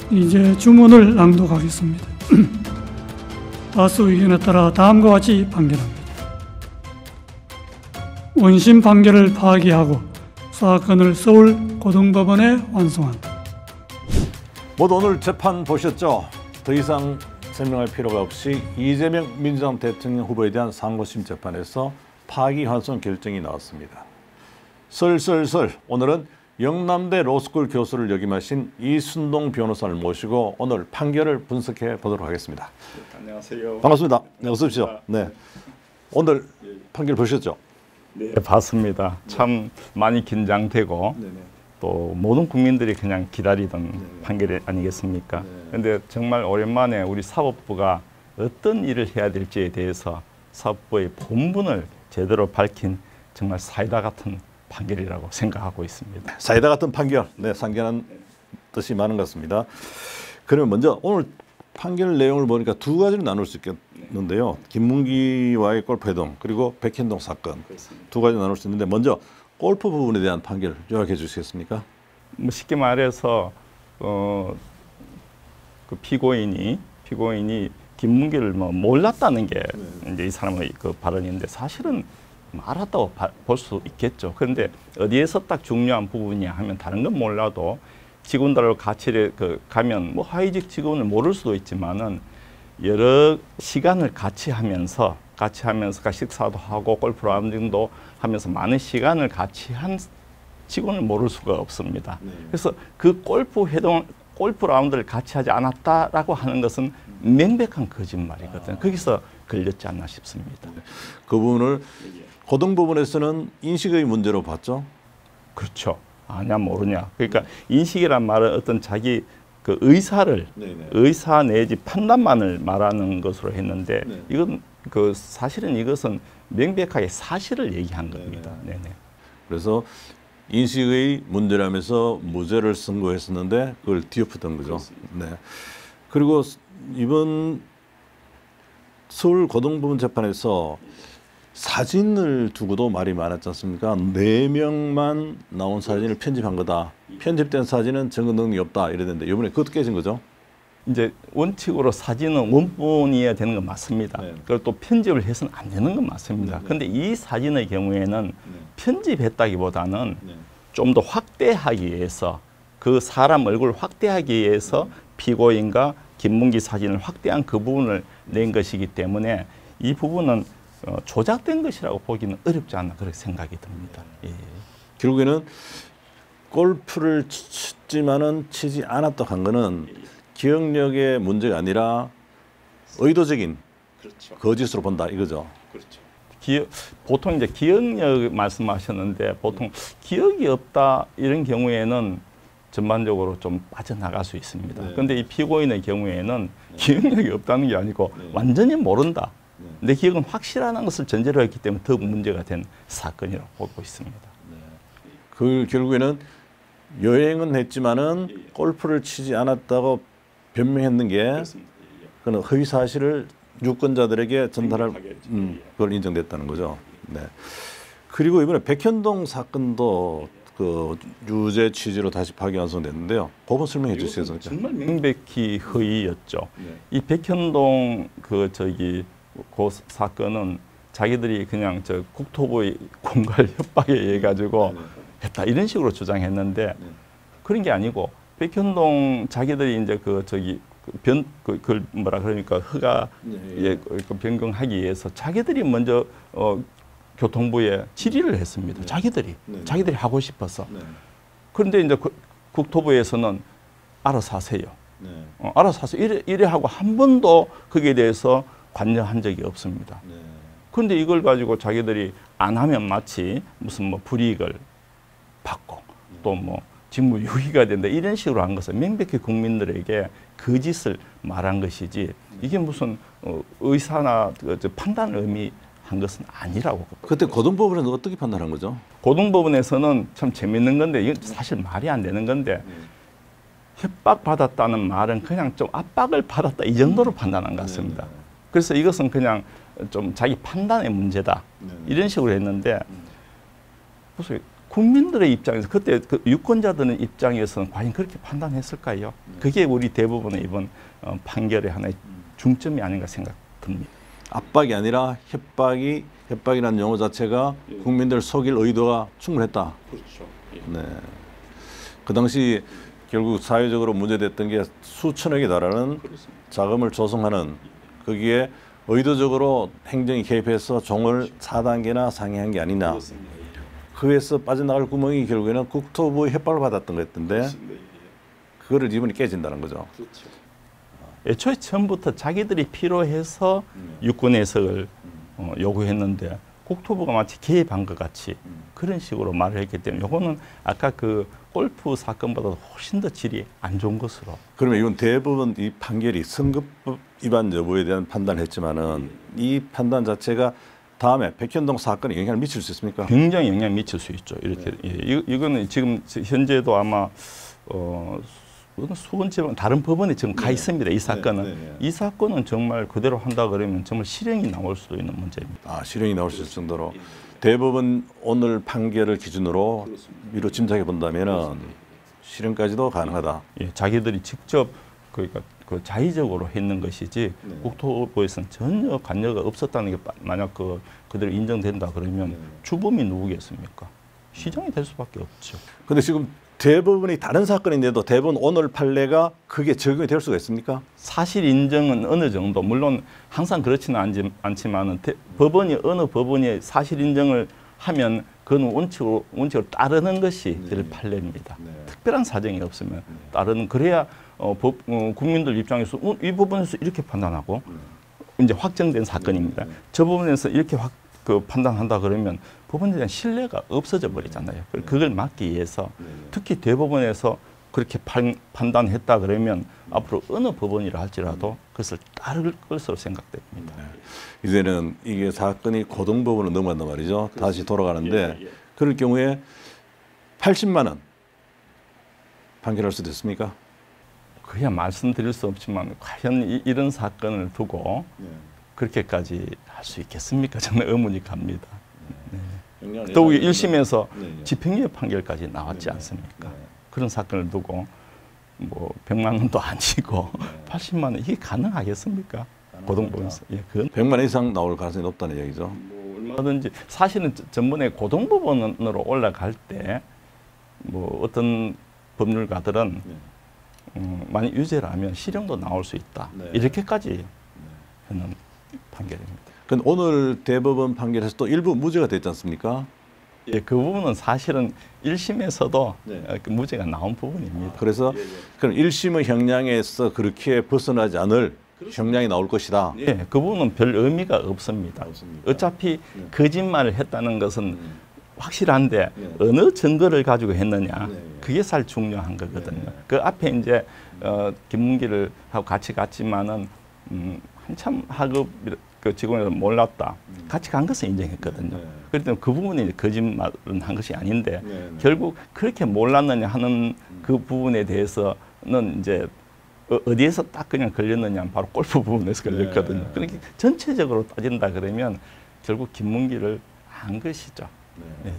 이제 주문을 낭독하겠습니다. 다수 의견에 따라 다음과 같이 판결합니다. 원심 판결을 파기하고 사건을 서울 고등법원에 완송한다. 모두 오늘 재판 보셨죠? 더 이상 설명할 필요가 없이 이재명 민주당 대통령 후보에 대한 상고심 재판에서 파기환송 결정이 나왔습니다. 설설설 오늘은 영남대 로스쿨 교수를 역임하신 이순동 변호사를 모시고 오늘 판결을 분석해 보도록 하겠습니다. 안녕하세요. 반갑습니다. 네, 어서 오십시오. 네. 오늘 판결 보셨죠? 네, 봤습니다. 참 많이 긴장되고 또 모든 국민들이 그냥 기다리던 판결이 아니겠습니까? 그런데 정말 오랜만에 우리 사법부가 어떤 일을 해야 될지에 대해서 사법부의 본분을 제대로 밝힌 정말 사이다 같은 판결이라고 생각하고 있습니다. 사이다 같은 판결, 네, 상견한 뜻이 많은 것 같습니다. 그러면 먼저 오늘 판결 내용을 보니까 두 가지로 나눌 수 있겠는데요. 김문기와의 골프 회동 그리고 백현동 사건 두 가지로 나눌 수 있는데 먼저 골프 부분에 대한 판결 요약해 주시겠습니까? 뭐 쉽게 말해서 그 피고인이 김문기를 뭐 몰랐다는 게 이제 이 사람의 그 발언인데 사실은 알았다고 볼 수 있겠죠. 그런데 어디에서 딱 중요한 부분이냐 하면 다른 건 몰라도 직원들하고 같이 가면 뭐 하위직 직원을 모를 수도 있지만은 여러 시간을 같이 하면서 식사도 하고 골프 라운딩도 하면서 많은 시간을 같이 한 직원을 모를 수가 없습니다. 그래서 그 골프 라운드를 같이 하지 않았다라고 하는 것은 명백한 거짓말이거든요. 거기서 걸렸지 않나 싶습니다. 그 부분을 고등법원에서는 인식의 문제로 봤죠? 그렇죠. 아냐 모르냐. 그러니까 인식이란 말은 어떤 자기 그 의사 내지 판단만을 말하는 것으로 했는데 이건 그 사실은 이것은 명백하게 사실을 얘기한 겁니다. 그래서 인식의 문제라면서 무죄를 선고했었는데 그걸 뒤엎었던 거죠. 네. 그리고 이번 서울 고등법원 재판에서 사진을 두고도 말이 많았지 않습니까? 4명만 나온 사진을 편집한 거다. 편집된 사진은 증거 능력이 없다 이랬는데 이번에 그것도 깨진 거죠? 이제 원칙으로 사진은 원본이어야 되는 건 맞습니다. 그리고 또 편집을 해서는 안 되는 건 맞습니다. 그런데 이 사진의 경우에는 편집했다기보다는 좀 더 확대하기 위해서 그 사람 얼굴을 확대하기 위해서 피고인과 김문기 사진을 확대한 그 부분을 낸 것이기 때문에 이 부분은 조작된 것이라고 보기는 어렵지 않나 그렇게 생각이 듭니다. 예. 결국에는 골프를 치지만은 치지 않았다고 한 거는 기억력의 문제가 아니라 의도적인 거짓으로 본다 이거죠. 보통 이제 기억력 말씀하셨는데 보통 기억이 없다 이런 경우에는 전반적으로 좀 빠져나갈 수 있습니다. 그런데 이 피고인의 경우에는 기억력이 없다는 게 아니고 완전히 모른다. 내 기억은 확실하다는 것을 전제로 했기 때문에 더 문제가 된 사건이라고 보고 있습니다. 그 결국에는 여행은 했지만은 골프를 치지 않았다고 변명했는 게 그는 허위 사실을 유권자들에게 전달할 그걸 인정됐다는 거죠. 네. 그리고 이번에 백현동 사건도 그 유죄 취지로 다시 파기환송됐는데요. 법원 설명해 주시겠습니까? 정말 명백히 허위였죠. 이 백현동 그 사건은 자기들이 그냥 국토부의 공갈 협박에 의해 가지고 했다 이런 식으로 주장했는데 그런 게 아니고 백현동 자기들이 이제 그걸 뭐라 그러니까 허가에 변경하기 위해서 자기들이 먼저 교통부에 질의를 했습니다. 자기들이 하고 싶어서. 그런데 이제 국토부에서는 알아서 하세요. 알아서 하세요. 이래 하고 한 번도 거기에 대해서 관여한 적이 없습니다. 그런데 이걸 가지고 자기들이 안 하면 마치 무슨 뭐 불이익을 받고 또 뭐 직무유기가 된다 이런 식으로 한 것은 명백히 국민들에게 거짓을 말한 것이지 이게 무슨 의사나 판단을 의미한 것은 아니라고. 그때 고등법원에서 어떻게 판단한 거죠? 고등법원에서는 참 재밌는 건데 이건 사실 말이 안 되는 건데 협박받았다는 말은 그냥 좀 압박을 받았다 이 정도로 판단한 것 같습니다. 그래서 이것은 그냥 좀 자기 판단의 문제다 이런 식으로 했는데 보세요. 국민들의 입장에서 그때 그 유권자들의 입장에서는 과연 그렇게 판단했을까요? 그게 우리 대부분의 이번 판결의 하나의 중점이 아닌가 생각됩니다. 압박이 아니라 협박이라는 용어 자체가 국민들 속일 의도가 충분했다. 그렇죠. 네. 그 당시 결국 사회적으로 문제됐던 게 수천억에 달하는 자금을 조성하는 거기에 의도적으로 행정이 개입해서 종을 4단계나 상향한 게 아니냐. 그에서 빠져나갈 구멍이 결국에는 국토부의 협박을 받았던 거였던데 그거를 이번에 깨진다는 거죠. 애초에 처음부터 자기들이 필요해서 유권 해석을 요구했는데 국토부가 마치 개입한 것 같이 그런 식으로 말을 했기 때문에 이거는 아까 그 골프 사건보다 훨씬 더 질이 안 좋은 것으로. 그러면 이건 대부분 이 판결이 선거법 위반 여부에 대한 판단을 했지만은 이 판단 자체가 다음에 백현동 사건에 영향을 미칠 수 있습니까? 굉장히 영향을 미칠 수 있죠. 이렇게 이거는 지금 현재도 아마 수원지방 다른 법원에 지금 가 있습니다. 이 사건은 이 사건은 정말 그대로 한다 그러면 정말 실형이 나올 수도 있는 문제입니다. 아, 실형이 나올 수 있을 정도로 대법원 오늘 판결을 기준으로 미루 짐작해 본다면은 실형까지도 가능하다. 예, 자기들이 직접 그러니까 그 자의적으로 했는 것이지 국토부에서는 전혀 관여가 없었다는 게 만약 그대로 인정된다 그러면 주범이 누구겠습니까? 시정이 될 수밖에 없죠. 근데 지금 대법원이 다른 사건인데도 대법원 오늘 판례가 그게 적용이 될 수가 있습니까? 사실 인정은 어느 정도 물론 항상 그렇지는 않지만은 법원이 어느 법원이 사실 인정을 하면 그건 원칙으로 따르는 것이 될 판례입니다. 특별한 사정이 없으면 따르는 그래야 국민들 입장에서 이 법원에서 이렇게 판단하고 이제 확정된 사건입니다. 저 법원에서 이렇게 판단한다 그러면 법원에 대한 신뢰가 없어져 버리잖아요. 그걸 막기 위해서 특히 대법원에서 그렇게 판단했다 그러면 앞으로 어느 법원이라 할지라도 그것을 따를 것으로 생각됩니다. 이제는 이게 사건이 고등법원으로 넘어간단 말이죠. 다시 돌아가는데 그럴 경우에 80만 원 판결할 수도 있습니까? 그야 말씀드릴 수 없지만 과연 이런 사건을 두고 그렇게까지 할 수 있겠습니까? 저는 의문이 갑니다. 더욱이 1심에서 집행유예 판결까지 나왔지 않습니까? 그런 사건을 두고 뭐 100만 원도 아니고 80만 원 이게 가능하겠습니까? 고등법원에서. 예, 그건 100만 원 이상 나올 가능성이 높다는 얘기죠. 얼마든지 사실은 전번에 고등법원으로 올라갈 때 뭐 어떤 법률가들은 만약 유죄라면 실형도 나올 수 있다. 이렇게까지 하는 판결입니다. 그럼 오늘 대법원 판결에서 또 일부 무죄가 됐지 않습니까? 예, 그 부분은 사실은 1심에서도 무죄가 나온 부분입니다. 그래서 그럼 1심의 형량에서 그렇게 벗어나지 않을 형량이 나올 것이다. 예, 그 부분은 별 의미가 없습니다. 어차피 거짓말을 했다는 것은 확실한데 어느 증거를 가지고 했느냐 그게 살 중요한 거거든요. 그 앞에 이제 김문기를 하고 같이 갔지만은 한참 하급 그 직원은 몰랐다. 같이 간 것은 인정했거든요. 그렇기 때문에 그 부분이 거짓말은 한 것이 아닌데 결국 그렇게 몰랐느냐 하는 그 부분에 대해서는 이제 어디에서 딱 그냥 걸렸느냐 하면 바로 골프 부분에서 걸렸거든요. 그렇게 전체적으로 따진다 그러면 결국 김문기를 한 것이죠. 네.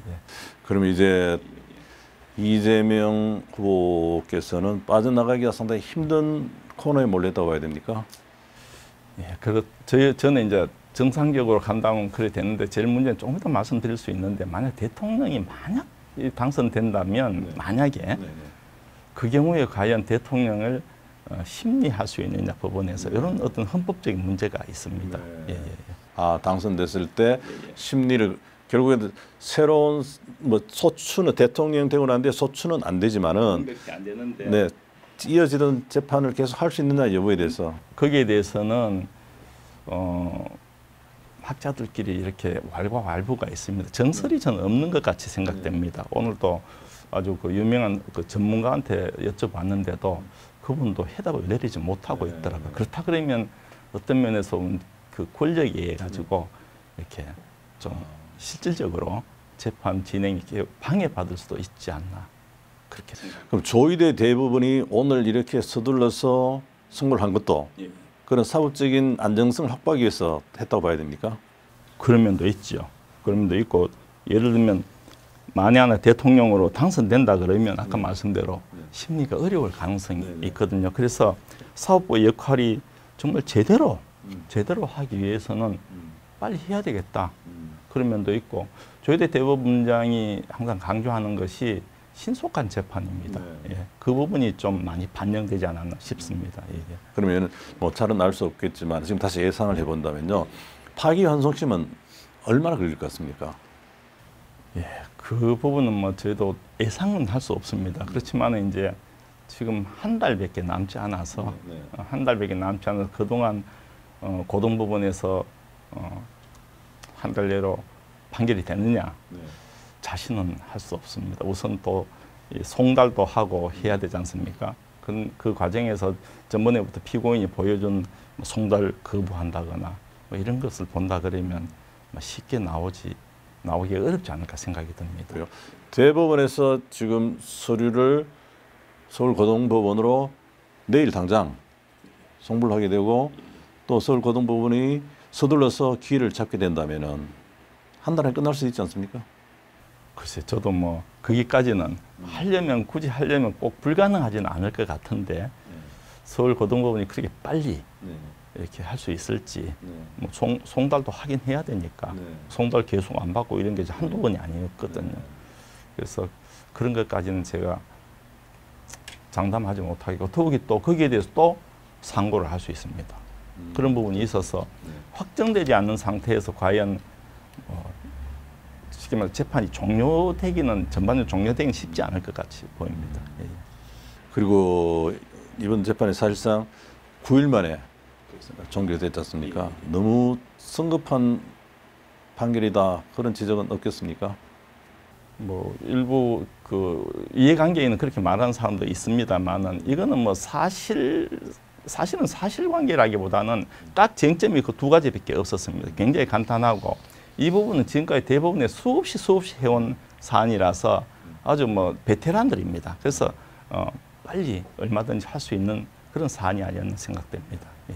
그러면 이제 이재명 후보께서는 빠져나가기가 상당히 힘든 코너에 몰렸다고 봐야 됩니까? 예, 저는 이제 정상적으로 간다면 그래 되는데 제일 문제는 조금 더 말씀드릴 수 있는데 만약 대통령이 만약 당선된다면 만약에 그 경우에 과연 대통령을 심리할 수 있느냐 법원에서 이런 어떤 헌법적인 문제가 있습니다. 예. 아, 당선됐을 때 심리를 결국에는 새로운 뭐 소추는 대통령 되고 난데 소추는 안 되지만은 안 되는데 네, 이어지던 재판을 계속 할 수 있느냐 여부에 대해서 거기에 대해서는 학자들끼리 이렇게 왈가왈부가 있습니다. 정설이 저는 없는 것 같이 생각됩니다. 오늘도 아주 그 유명한 그 전문가한테 여쭤봤는데도 그분도 해답을 내리지 못하고 있더라고요. 그렇다 그러면 어떤 면에서 그 권력에 의해 가지고 이렇게 좀 실질적으로 재판 진행이 방해받을 수도 있지 않나 그렇게 생각합니다. 그럼 조의대 대부분이 오늘 이렇게 서둘러서 선고를 한 것도 그런 사법적인 안정성을 확보하기 위해서 했다고 봐야 됩니까? 그런 면도 있죠. 그런 면도 있고 예를 들면 만에 하나 대통령으로 당선된다 그러면 아까 말씀대로 심리가 어려울 가능성이 있거든요. 그래서 사법부의 역할이 정말 제대로 하기 위해서는 빨리 해야 되겠다. 그런 면도 있고 조희대 대법원장이 항상 강조하는 것이 신속한 재판입니다. 예, 그 부분이 좀 많이 반영되지 않았나 싶습니다. 예. 그러면 뭐 잘은 알 수 없겠지만 지금 다시 예상을 해본다면요. 파기환송심은 얼마나 걸릴 것 같습니까? 예, 그 부분은 뭐 저희도 예상은 할 수 없습니다. 그렇지만 이제 지금 한 달밖에 남지 않아서 한 달밖에 남지 않아서 그동안 고등법원에서 한 달 내로 판결이 되느냐 자신은 할 수 없습니다. 우선 또 송달도 하고 해야 되지 않습니까? 그 과정에서 전번에부터 피고인이 보여준 송달 거부한다거나 뭐 이런 것을 본다 그러면 쉽게 나오기 어렵지 않을까 생각이 듭니다. 그래요. 대법원에서 지금 서류를 서울고등법원으로 내일 당장 송부를 하게 되고 또 서울고등법원이 서둘러서 기일을 잡게 된다면은 한 달에 끝날 수 있지 않습니까? 글쎄, 저도 뭐 거기까지는 굳이 하려면 꼭 불가능하지는 않을 것 같은데 서울고등법원이 그렇게 빨리 이렇게 할 수 있을지 뭐 송달도 하긴 해야 되니까 송달 계속 안 받고 이런 게 한두 번이 아니었거든요. 그래서 그런 것까지는 제가 장담하지 못하고 더욱이 또 거기에 대해서 또 상고를 할 수 있습니다. 그런 부분이 있어서 확정되지 않는 상태에서 과연 쉽게 말해 재판이 전반적으로 종료되기는 쉽지 않을 것 같이 보입니다. 예. 그리고 이번 재판이 사실상 9일 만에 종결됐지 않습니까? 너무 성급한 판결이다 그런 지적은 없겠습니까? 뭐 일부 그 이해관계에는 그렇게 말하는 사람도 있습니다만은 이거는 뭐 사실은 사실관계라기보다는 딱 쟁점이 그 두 가지밖에 없었습니다. 굉장히 간단하고 이 부분은 지금까지 대법원에 수없이 해온 사안이라서 아주 뭐 베테랑들입니다. 그래서 빨리 얼마든지 할 수 있는 그런 사안이 아니었나 생각됩니다. 예.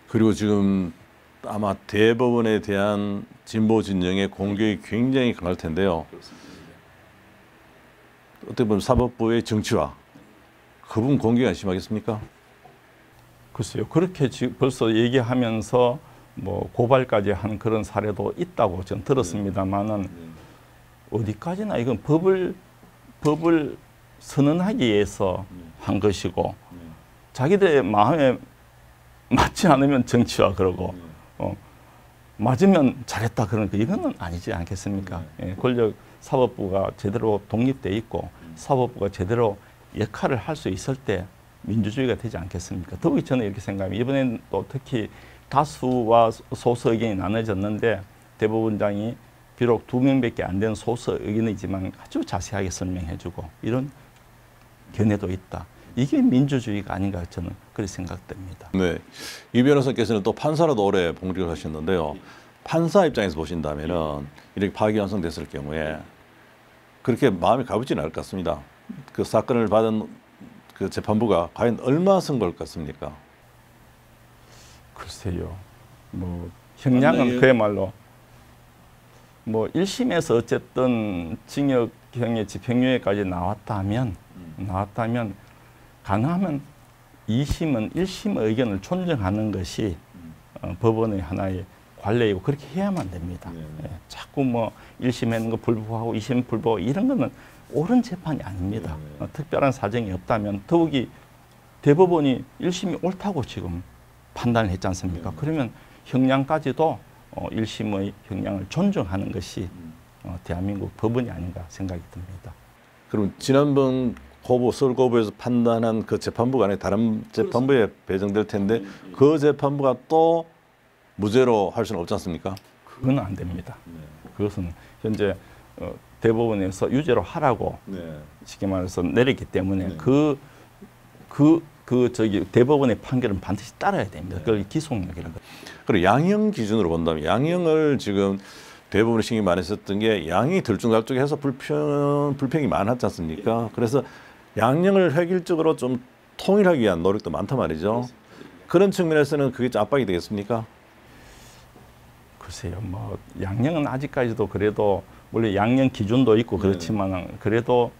그리고 지금 아마 대법원에 대한 진보 진영의 공격이 굉장히 강할 텐데요. 어떻게 보면 사법부의 정치화 그 부분 공격이 심하겠습니까? 글쎄요. 그렇게 벌써 얘기하면서 뭐 고발까지 한 그런 사례도 있다고 저는 들었습니다만은 어디까지나 이건 법을 선언하기 위해서 한 것이고 자기들의 마음에 맞지 않으면 정치화 그러고 맞으면 잘했다 그러는 거 이거는 아니지 않겠습니까? 예, 권력 사법부가 제대로 독립돼 있고 사법부가 제대로 역할을 할 수 있을 때 민주주의가 되지 않겠습니까? 더욱이 저는 이렇게 생각합니다. 이번엔 또 특히 다수와 소수 의견이 나눠졌는데 대법원장이 비록 2명밖에 안 되는 소수 의견이지만 아주 자세하게 설명해주고 이런 견해도 있다. 이게 민주주의가 아닌가 저는 그렇게 생각됩니다. 네, 이 변호사께서는 또 판사로도 오래 봉직을 하셨는데요. 판사 입장에서 보신다면은 이렇게 파기환송됐을 경우에 그렇게 마음이 가볍지는 않을 것 같습니다. 그 사건을 받은 그 재판부가 과연 얼마 선고할 것 같습니까? 글쎄요. 뭐 형량은 그야말로 뭐 1심에서 어쨌든 징역형의 집행유예까지 나왔다면 가능하면 2심은 1심의 의견을 존중하는 것이 법원의 하나의 관례이고 그렇게 해야만 됩니다. 예, 자꾸 뭐 1심 했는 거 불복하고 2심 불복 이런 거는 옳은 재판이 아닙니다. 특별한 사정이 없다면 더욱이 대법원이 1심이 옳다고 지금 판단을 했지 않습니까? 그러면 형량까지도 1심의 형량을 존중하는 것이 대한민국 법원이 아닌가 생각이 듭니다. 그럼 지난번 서울고부에서 판단한 그 재판부가 아니라 다른 재판부에 배정될 텐데 그 재판부가 또 무죄로 할 수는 없지 않습니까? 그건 안 됩니다. 그것은 현재 대법원에서 유죄로 하라고 쉽게 말해서 내렸기 때문에 대법원의 판결은 반드시 따라야 됩니다. 그걸 기속력이라고. 그리고 양형 기준으로 본다면 양형을 지금 대부분의 신경이 많이 썼던 게 양이 들쭉날쭉해서 불평이 많았지 않습니까? 그래서 양형을 획일적으로 좀 통일하기 위한 노력도 많단 말이죠. 그런 측면에서는 그게 좀 압박이 되겠습니까? 글쎄요, 뭐 양형은 아직까지도 그래도 물론 양형 기준도 있고 그렇지만 그래도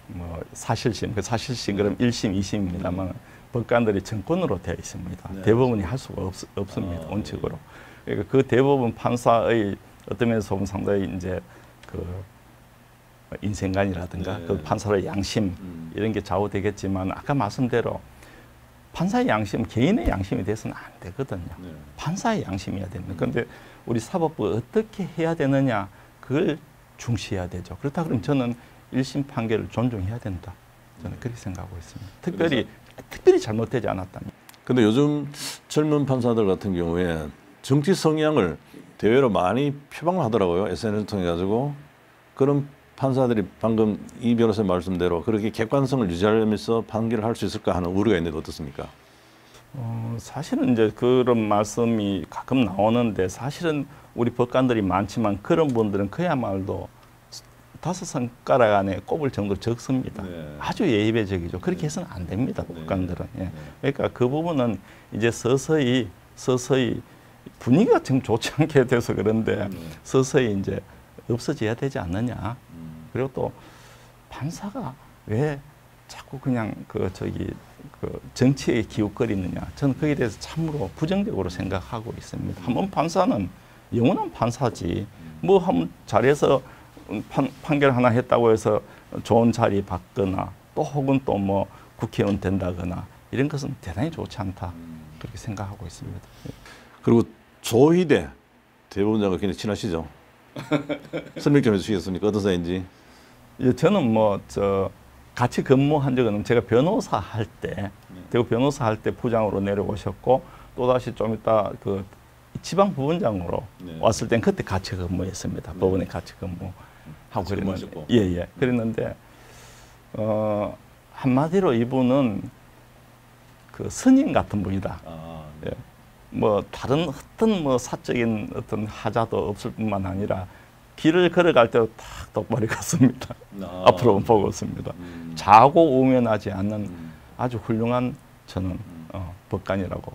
뭐 사실심, 그 사실심 그럼 1심, 2심입니다만 법관들이 정권으로 되어 있습니다. 대법원이 할 수가 없습니다. 원칙으로. 그러니까 그 대법원 판사의 어떤 면에서 보면 상당히 이제 그 인생관이라든가 그 판사의 양심 이런 게 좌우되겠지만 아까 말씀대로 판사의 양심, 개인의 양심이 돼서는 안 되거든요. 판사의 양심이어야 됩니다. 그런데 우리 사법부가 어떻게 해야 되느냐 그걸 중시해야 되죠. 그렇다 그러면 저는 1심 판결을 존중해야 된다. 저는 그렇게 생각하고 있습니다. 특별히 잘못되지 않았다면. 근데 요즘 젊은 판사들 같은 경우에 정치 성향을 대외로 많이 표방을 하더라고요. SNS를 통해 가지고. 그런 판사들이 방금 이 변호사의 말씀대로 그렇게 객관성을 유지하면서 판결을 할 수 있을까 하는 우려가 있는데 어떻습니까? 사실은 이제 그런 말씀이 가끔 나오는데 사실은 우리 법관들이 많지만 그런 분들은 그야말로 5손가락 안에 꼽을 정도로 적습니다. 아주 예의배적이죠. 그렇게 해서는 안 됩니다. 법관들은. 예. 그러니까 그 부분은 이제 서서히 분위기가 지금 좋지 않게 돼서 그런데 서서히 이제 없어져야 되지 않느냐. 그리고 또 판사가 왜 자꾸 그냥 그 정치에 기웃거리느냐. 저는 거기에 대해서 참으로 부정적으로 생각하고 있습니다. 한번 판사는 영원한 판사지. 뭐 한번 잘해서 판결 하나 했다고 해서 좋은 자리 받거나 또 혹은 또 뭐 국회의원 된다거나 이런 것은 대단히 좋지 않다. 그렇게 생각하고 있습니다. 그리고 조희대 대법원장과 굉장히 친하시죠? 설명 좀 해주시겠습니까? 어떤 사이인지? 예, 저는 같이 근무한 적은 없는데 제가 변호사 할 때 대구 변호사 할 때 부장으로 내려오셨고 또 다시 좀 이따 그 지방 부원장으로 왔을 땐 그때 같이 근무했습니다. 법원에 같이 근무하고 그랬는데 예. 그랬는데 한마디로 이분은 그 스님 같은 분이다. 예. 뭐 다른 어떤 뭐 사적인 어떤 하자도 없을 뿐만 아니라 길을 걸어갈 때도 탁 똑바로 걷습니다. 앞으로 보고 있습니다. 자고 우면하지 않는 아주 훌륭한 저는 법관이라고.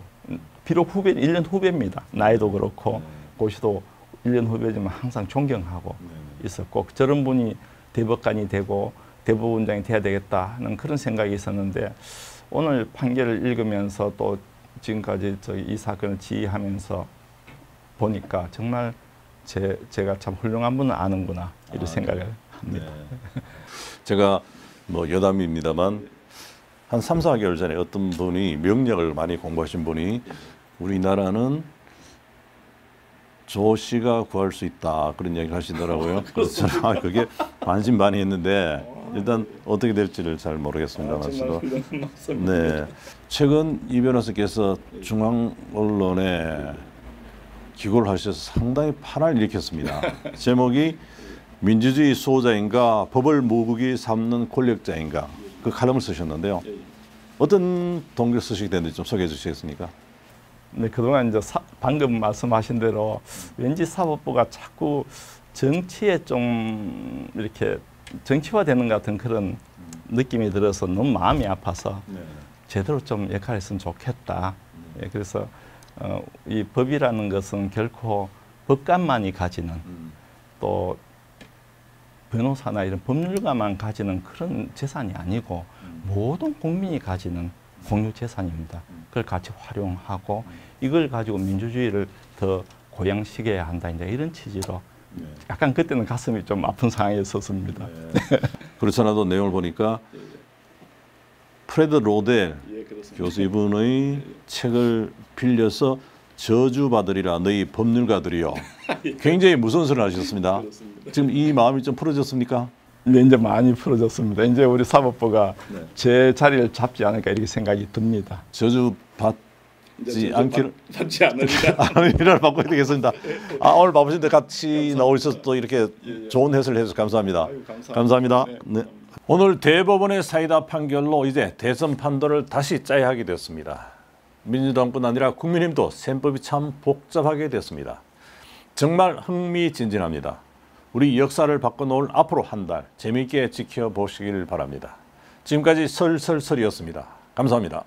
비록 1년 후배입니다. 나이도 그렇고 고시도 1년 후배지만 항상 존경하고 있었고 저런 분이 대법관이 되고 대법원장이 돼야 되겠다 하는 그런 생각이 있었는데 오늘 판결을 읽으면서 또 지금까지 이 사건을 지휘하면서 보니까 정말 제가 참 훌륭한 분을 아는구나 이런 생각을 합니다. 제가 뭐 여담입니다만 한 3, 4개월 전에 어떤 분이 명리학을 많이 공부하신 분이 우리나라는 조 씨가 구할 수 있다 그런 얘기를 하시더라고요. 그래서 저는 그게 반신반의했는데 일단 어떻게 될지를 잘 모르겠습니다만 네, 최근 이 변호사께서 중앙 언론에 기고를 하셔서 상당히 파란을 일으켰습니다. 제목이 민주주의 수호자인가 법을 무극이 삼는 권력자인가 그 칼럼을 쓰셨는데요. 어떤 동기를 쓰시게 됐는지 좀 소개해 주시겠습니까? 네, 그동안 이제 방금 말씀하신 대로 왠지 사법부가 자꾸 정치에 좀 이렇게 정치화되는 것 같은 그런 느낌이 들어서 너무 마음이 아파서 제대로 좀 역할을 했으면 좋겠다. 예, 그래서 이 법이라는 것은 결코 법관만이 가지는 또 변호사나 이런 법률가만 가지는 그런 재산이 아니고 모든 국민이 가지는 공유 재산입니다. 그걸 같이 활용하고 이걸 가지고 민주주의를 더 고양시켜야 한다. 이제 이런 취지로 약간 그때는 가슴이 좀 아픈 상황에 섰습니다. 그렇지 않아도 내용을 보니까 프레드 로델 교수 이분의 책을 빌려서 저주받으리라 너희 법률가들이요. 굉장히 무서운 소리를 하셨습니다. 지금 이 마음이 좀 풀어졌습니까? 네, 이제 많이 풀어졌습니다. 이제 우리 사법부가 제 자리를 잡지 않을까 이렇게 생각이 듭니다. 저주받지 않기를 받지 않으리라. 이를 바꿔야 되겠습니다. 오늘 바쁘신데 같이 나오셔서 또 이렇게 좋은 해설을 해주셔서 감사합니다. 감사합니다. 네. 오늘 대법원의 사이다 판결로 이제 대선 판도를 다시 짜야 하게 되었습니다. 민주당뿐 아니라 국민의힘도 셈법이 참 복잡하게 됐습니다. 정말 흥미진진합니다. 우리 역사를 바꿔놓을 앞으로 한 달 재미있게 지켜보시길 바랍니다. 지금까지 설설설이었습니다. 감사합니다.